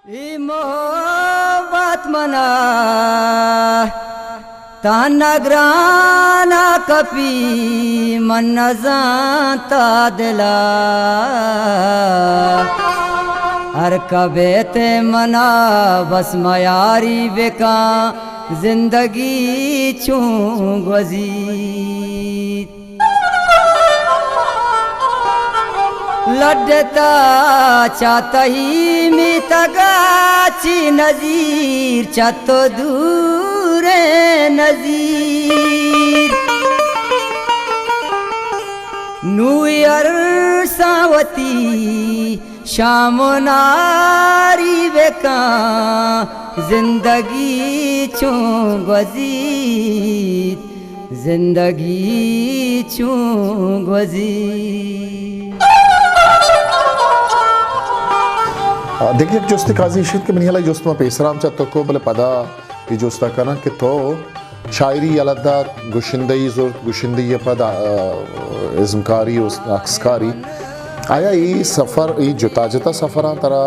ای محبت منا تانا گرانا کپی من نزانتا دلا ہر کبیت منا بس میاری بکا زندگی چون گزید لڈتا چاہتا ہی میتگا چی نظیر چاہتو دور نظیر نوی ارساوتی شام و ناری بکا زندگی چون گزید زندگی چون گزید. دیکھیے جوستی قاضی شید کے منی حالا جوست ما پیسرام چاہتا کو بلے پدا یہ جوستا کنا کہ تو شاعری علادہ گوشندہی زورت گوشندہی پدا ازمکاری اکسکاری آیا ای سفر ای جتا جتا سفران ترا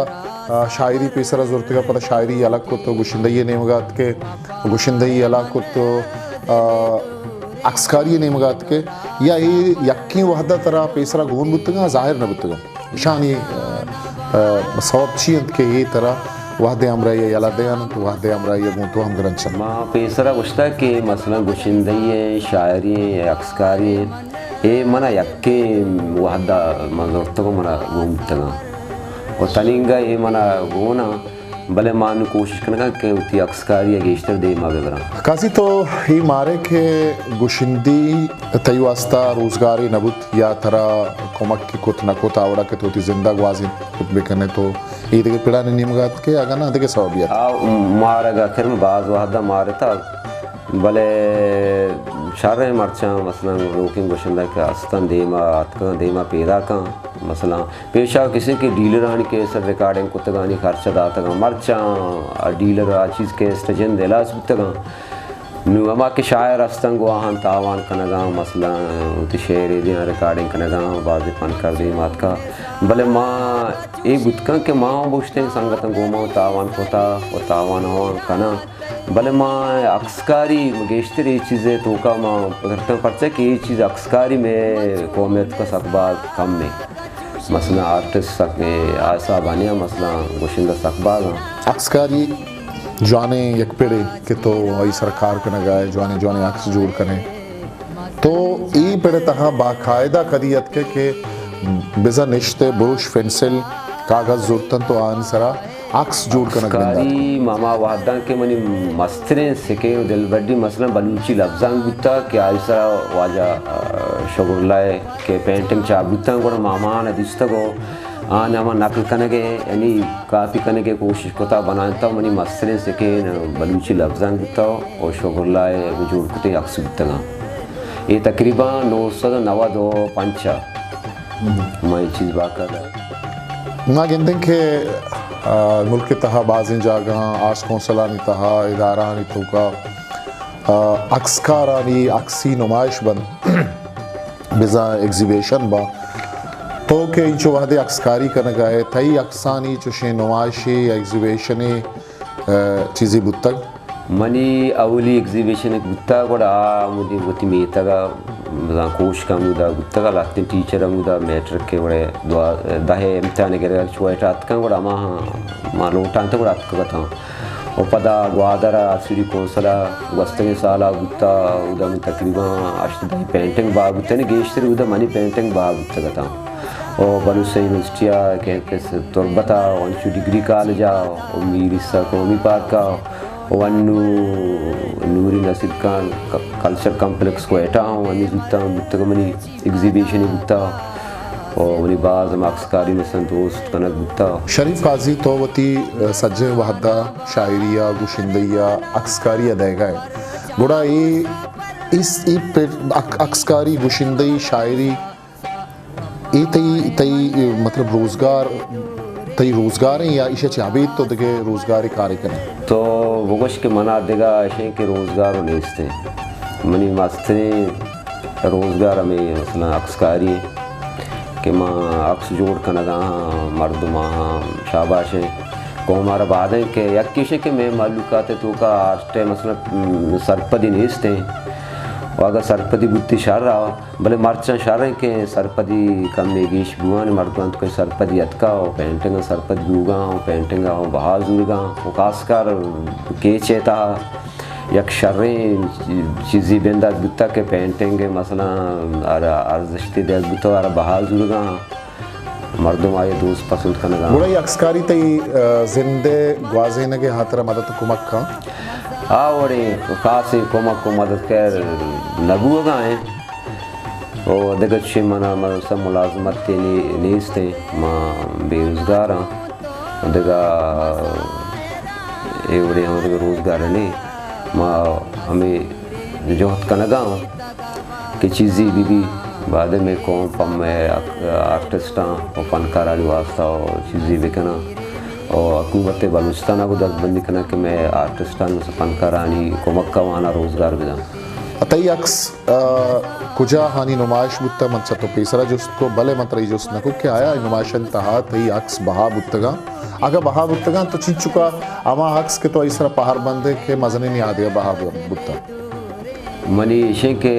شاعری پیسرہ زورت کا پدا شاعری الگ کو تو گوشندہی نیمگات کے گوشندہی الگ کو تو اکسکاری نیمگات کے یا ای یکی وحدہ ترا پیسرہ گون بتگا ظاہر نہ بتگا شانی صواب چیند کہ یہ طرح وحدے امرائی یلا دیان تو وحدے امرائی گونتو ہم گرن چل ما پیسرہ گوشتا کہ مثلا گوشندہی شاعری اکسکاری اے منا یکی وحدہ منظورتگو منا گونتگا اور تنینگا اے منا گونا بلے مانو کوشش کرنا کہ اتی اکسکاری اگیشتر دے ما ببران قاضی تو ہی مارے کہ گوشندی تیو واسطہ روزگاری نبوت یا ترا کمک کی کت نکو تاوڑا کہ تو تی زندہ گوازی کت بکنے تو یہ دیکھ پیڑانے نیمگات کے آگا نا دیکھ سوابیت مارا گا کرم بعض وحدہ مارے تا بلے شارع مرچاں مثلا روکیں گوشندہ کہ استان دیما اتکا دیما پیدا کان مثلا پیشا کسی کی ڈیلر آنی کے سر ریکارڈنگ کتگانی خرچہ داتا گا مرچاں ڈیلر چیز کے اسٹجن دیلا سبتا گا نو اما کے شاعر استان گو آہن تاوان کنگا مثلا تی شعری دیاں ریکارڈنگ کنگا بازی پن کر دیمات کا بلے ماں ای بتکن کہ ماں بوشتے ہیں سنگتن گو ماں تاوان کتا و تاوان ہوان کنا بلے ماں اکسکاری گیشتر یہ چیزیں تو کا ماں پدرتن پرچہ کہ یہ چیز اکسکاری میں قومیت کا سقبال کم میں مثلا آرٹسٹ سکنے آسا بانیا مثلا گوشندہ سقبال اکسکاری جوانے یک پیڑے کہ تو وہی سرکار کنا گائے جوانے عکس جوڑ کنے تو ای پیڑے تہا باقاعدہ قدیت کے کہ بزا نشتے بروش فنسل کاغذ زورتن تو آن سرا عکس جوڑ کنا گندہ اکسکاری ماما وحدان کے منی مسترین سکے دل بڑی مثلا بلوچی لفظان گتا کہ آئیسا واجہ شغل لائے کہ پینٹنگ چاپ گتا گوڑا ماما آنا دیستا گو آن اما نقل کنگے یعنی کافی کنگے کوشش کتا بنانتا منی مسترین سکے بلوچی لفظان گتا اور شغل لائے جوڑ کتے عکس گتا گا یہ تقریباً 995 میں یہ چیز باقا رہا نا گندن کہ ملک تہا بازیں جاگاں آرس کونسلانی تہا ادارانی تو کا اکسکارانی اکسی نمائش بند بزا ایگزیبیشن با تو کہ انچو وحدے اکسکاری کرنے گئے تئی اکسانی چوشے نمائشی ایگزیبیشنی چیزی بودتگ منی اولی ایگزیبیشن گتا گوڑا مجھے گوتی میتا گا بزان کوش کا مودا گتا گا لاکتن ٹیچر مودا میٹرک کے بڑے دہے امتحانے کے رہا چوائے ٹات کن گوڑا ماں لوٹان تا گوڑا اتکا تھا و پدا گوادرہ سوری کونسلہ گوستگی سالہ گتا اودا من تقریباً اشت دہی پینٹنگ با گتا ہے گیشتر اودا منی پینٹنگ با گتا گا تھا اور بلوچستان یونیورسٹیا کیمپس تربتا وانچو ڈگری کالجا و میریسا قومی پارک کا وانو نوری نصیر کان کلچر کمپلیکس کو ایٹا ہوں وانی گتا ہوں گتا منی ایگزیبیشنی گتا اور منی بعض اکسکاری مثلا دوست کنک گتا شریف قاضی تو وتی سجے وحدہ شاعریہ گوشندیہ اکسکاری دے گئے گوڑا اس اکسکاری گوشندی شاعری ای تی مطلب روزگار ہیں یا اسے چابید تو دیکھے روزگاری کاری کریں تو وگوش کے منا دیگا ایشیں کہ روزگار و نیستے منی مستنی روزگار ہمیں مثلا اکسکاری کہ ماں عکس جوڑ کنگا ہاں مردماں ہاں شاباش ہیں قوم عرب آدھیں کہ یکیشے کہ میں معلومات تو کا آرٹے مثلا سرپدی نیستے ہیں و اگر سرپدی بودتی شار رہا بلے مرچان شار ہیں کہ سرپدی کم گیش بوان مردوان تو کوئی سرپدی اتکا ہو پینٹنگا سرپدی بوگا ہو پینٹنگا ہو بہازورگا ہو خاصکار کیچے تا یک شریں چیزی بینداد بودتا کہ پینٹنگ مثلا ارزشتی دیت بودتا اور بہازورگا مردم آئے دوست پسند کنگا بڑا یہ اکسکاری تی زندے گوازینے کے حاطرہ مدد کمک کا آوڑی خاصی کمک کو مدد کر نبو گا ہیں اور دیگر چی منا مثلا ملازمت کے نیستے ماں بے روزگار ہاں دیگر ایوڑی ہم دیگر روزگار نہیں ماں ہمیں جوہد کنگا ہوں کہ چیزی بھی بعد میں قوم پم میں آرٹسٹاں اور فنکارالی واسطہ اور چیزی بکنا اور حکومت بلوچستان کو دست بندی کرنا کہ میں آرٹسٹان سے فنکارانی کمک کا وانا روزگار بداں اتائی عکس کجا ہانی نمائش بودتا منچا تو پیسرا جست کو بلے مطرعی جست نکو کہ آیا نمائش انتہا تی عکس بہا بودتگا اگر بہا بودتگا تو چین چکا اما عکس کے تو ایسرا پہر بندے کہ مزنے نہیں آدھیا بہا بودتا منی شے کہ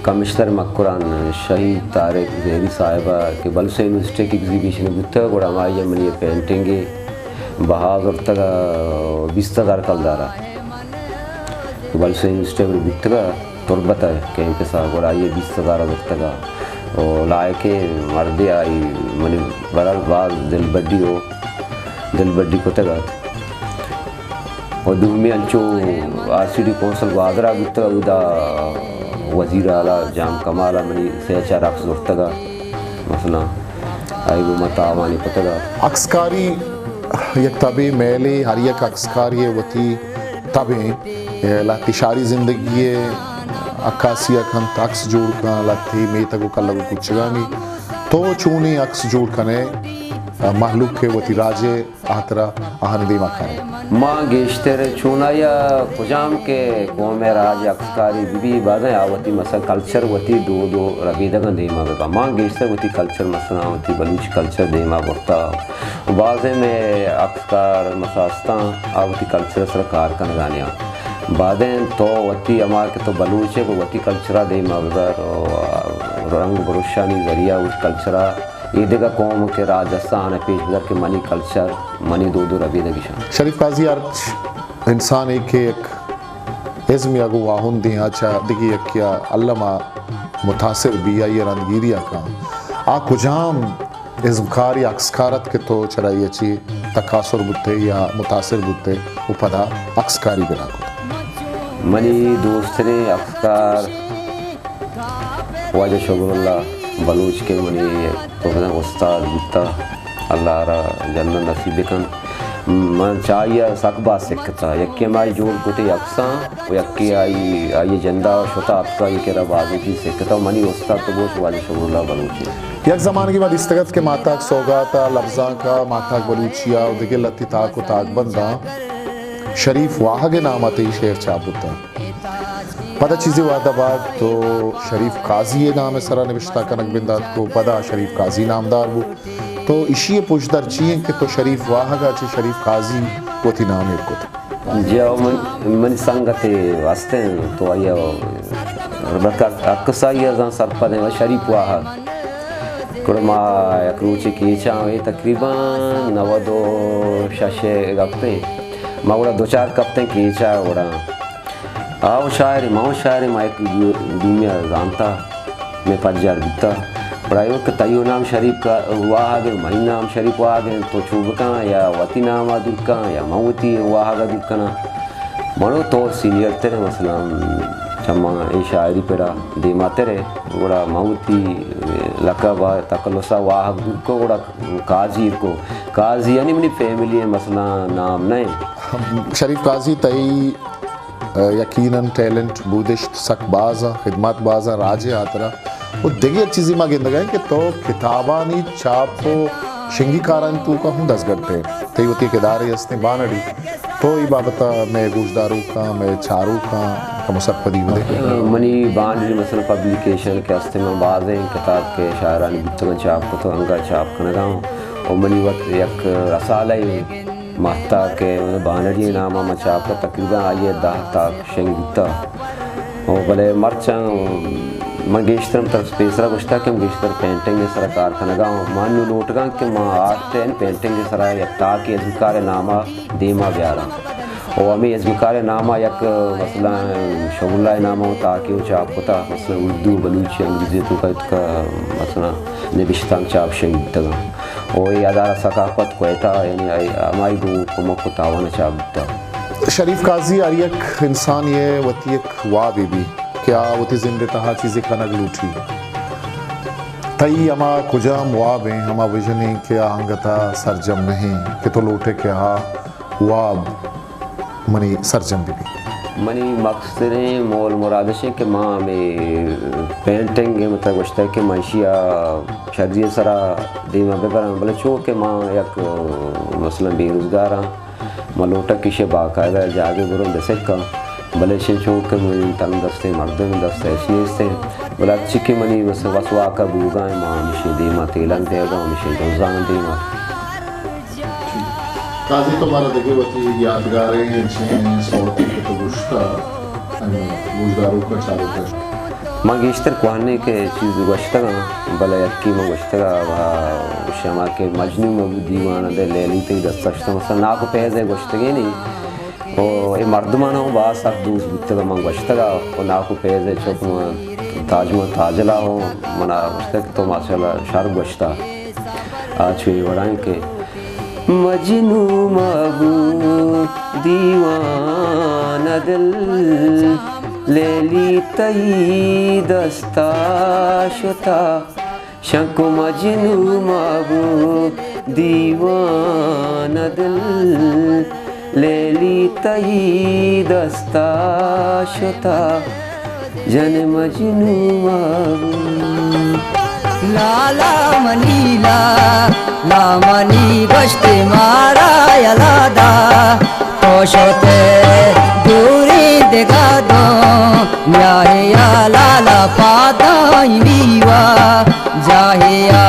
کمشنر مکران شہید طارق زہری صاحبہ کے بلوچستان یونیورسٹی کی ایگزیبیشن بودتا گوڑا ہماری منی پینٹنگی بہاز اور تگا 20,000 کلدارا بلوچستان یونیورسٹی میں بودتا تربت ہے کہیں کے ساتھ گوڑا یہ 20,000 بودتا اور لائے کے مردی آئی منی برال باز دل بڈی کو تگا اور دومی انچو آر سی ڈی کونسل گوادرہ بودتا دا وزیر اعلیٰ جام کمالا منی 3-4 عکس دورتگا مثلا آئی وہ متعاوانی پتگا عکسکاری یک طبع میلی ہر یک عکسکاری وتی طبع لاتی شاری زندگی عکاسی اکھن عکس جوڑ کن لاتی میتا کو کلگو کچھگانی تو چونی عکس جوڑ کنے محلوق کے وتی راجے آترا آہن دیما کھائے ماں گیشتر چونا یا کجام کے قوم راج عکسکاری بھی بازیں آوتی مثلا کلچر وتی دو ربیدگن دیما بگا ماں گیشتر وتی کلچر مثلا وتی بلوچ کلچر دیما برتا بازیں میں عکسکار مساستان آوتی کلچر سرکار کنگانیاں بعدیں تو وتی امار کے تو بلوچے کو وتی کلچرہ دیما بگا رنگ بروشانی ذریعہ اس کلچرہ یہ دیگا قوم کے راجستان پیش بزر کے منی کلچر منی دو ربیدگی شان شریف قاضی ارچ انسان ایک ازم یا گو واہن دی آچا دیگی ایک کیا علمہ متاثر بھی آئی رندگیری آکا آ کجام ازمکاری عکسکارت کے تو چرائی اچھی تقاصر بودتے یا متاثر بودتے وہ پدا عکسکاری بنا کو منی دوست نے عکسکار واجہ شکر اللہ بلوچ کے منی استاد بودتا اللہ را جنت نصیب کن من چاہیے سکبا سکتا یکی مائی جوڑ گوٹے یکساں و یکی آئی جندہ شتا اپتا یہ کہ رب آگے کی سکتا منی استاد تو بوش واجہ شکر اللہ بلوچی یک زمان کی بعد استگت کے ماتاک سوگاتا لفظاں کا ماتاک بلوچیا و دیکھے لتی تاک و تاک بندہ شریف واہگ نام آتے ہی شہر چاپ ہوتا پدا چیزی وعدہ بعد تو شریف قاضی نام سرا نوشتہ کنک بنداد کو پدا شریف قاضی نامدار ہو تو اسی پوچھدار چیئیں کہ تو شریف واہگا چی شریف قاضی کو تھی نام ایک کو تھا جو من سنگتے واسطے ہیں تو آئیے اکسائی ازاں سرپد ہیں شریف واہگ کرما یک روچے کیچاں ہوئے تقریباً 92 شاشے گپتے ماں گوڑا 2-4 کپتے کیچا گوڑا آو شاعری ماں شاعری ماں ایک دنیا زانتا میں 5,000 بیتا بڑا یہ وقت تیو نام شریف کا واہ آگے مہین نام شریف واہ آگے تو چوبکاں یا وطی نام دلکاں یا موتی واہ آگا دلکنا منو تو سینئر تیرے مثلا چما اے شاعری پیڑا دیما تیرے گوڑا موتی لقبہ تقلصہ واہ دلکو گوڑا قاضی یعنی منی فیملی ہے مثلا نام نہیں شریف قاضی تئی یقیناً ٹیلنٹ بودشت سک بازا خدمات بازا راجے آترا وہ دیگی چیزی ماں گندگا ہے کہ تو کتابانی چاپ شنگی کاران تو کا ہوں 10 گھنٹے تی ہوتی کداری ہستے بانڑی تو ای بابتا میں گوشداروں کا میں چاروں کا مسرپدی ہوئے منی بانڑی مثلا پبلیکیشن کے ہستے میں بازیں کتاب کے شاعرانی بتگا چاپ کو تو انگا چاپ کنگا ہوں و منی وقت یک رساله محتا کے بانری نامہ مچاپ کا تقریباً آئیے 10 تاک شنگتا و بلے مرچاں من گیشترم طرف پیسرا گشتا کہ گیشتر پینٹنگ سرا کارخانگاں مانو نوٹگاں کہ ماں آرٹ اینڈ پینٹنگ سرا یک تاکہ ازمکار نامہ دیما بیارا و ہمیں ازمکار نامہ یک مثلا شغلہ نامہ تاکہ چاپ ہوتا مثلا اردو بلوچی انگریزی تو کا مثلا نبشتان چاپ شہید تگا و یہ ادارہ ثقافت کوئٹہ یعنی ہماری دو کمک کو تاوانا چاپ دیتا. شریف قاضی آریک انسان یہ وتی ایک وا بی بی کیا وتی زندے تہا چیزیں کنگ لوٹھی تئی ہما کجام واب ہیں ہما وجنیں کیا ہنگتا سرجم نہیں کہ تو لوٹے کیا واب منی سرجم بی بی منی مقصد مول مرادش ہے کہ ماں میں پینٹنگ مطلب گوشتا ہے کہ منشیا شرجی سرا دیما ببران بلے چو کہ ماں یک مثلا بے روزگار ہاں ملوٹا کشے باقاعدہ جاگے برون دسک کا بلے شن چو کہ منی تن دستے مردم دستے ایسی نیستے بلا اچھی کہ منی مثلا وسوا کا بوگائیں ماں مشی دیما تیلن دے گا مشی جوزان دیما. قاضی تمہارا دیکھے وتی یادگاریں ہیں صورتی کے تو گشتا گوشداروں کا چاروں کا ماں گیشتر کوہنے کے چیز گوشتگا بلا یکی ماں گوشتگا شما کے مجنو مبو دیوانا دے لیلی تی دستشتا مثلا ناکو پیزے گوشتگی نہیں و ای مردمانا ہوں با سخت دوست بیتگا ماں گوشتگا و ناکو پیزے چوک ماں تاجمہ تاجلہ ہوں منا گوشتگ تو ماشاءاللہ شارب گوشتا آچوئی وڑائیں کہ مجنو مبو دیوان دل لیلی تی دستا شتا شنکو مجنو مبو دیوان دل لیلی تی دستا شتا جن مجنو مبو لالا منیلا لا منی گشت مارا یلادا خوشوتے دوری دگا دو میاہیا لالا پادائی بیوا جاہیا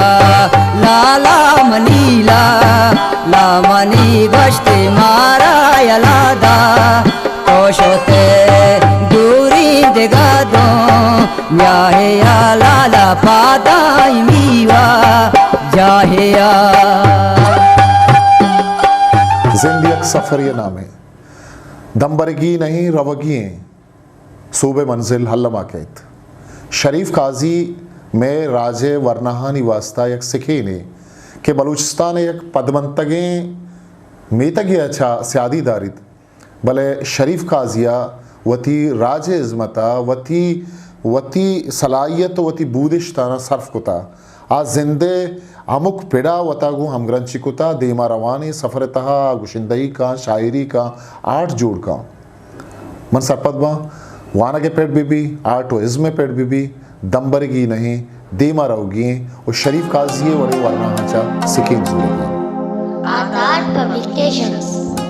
لالا منیلا لا منی گشت مارا یلادا خوشوتے دوری دگا دو میاہیا لالا پادائی بیوا جاہیا. زندگی ایک سفر یہ نام ہے دمبرگی نہیں روگی ہیں صوبے منزل حلمہ کہت شریف قاضی میں راجے ورنہانی واسطہ یک سکھی نے کہ بلوچستان یک پدمنتگیں میتگی اچھا سیادی دارید بلے شریف قاضیہ وتی راجے عظمتا وتی صلاحیت وتی بودشتانا صرف کتا آج زندے عمک پیڑا وطاگو ہمگرنچی کتا دیما روانی سفر تہا گشندہی کا شاعری کا آرٹ جوڑ کا من سرپت با وانا کے پیڑ بی بی آرٹ و عزم پیڑ بی بی دمبرگی نہیں دیما روگی اور شریف قاضی وڑے ورنہ ہاچا سکین زورگی Art Publications.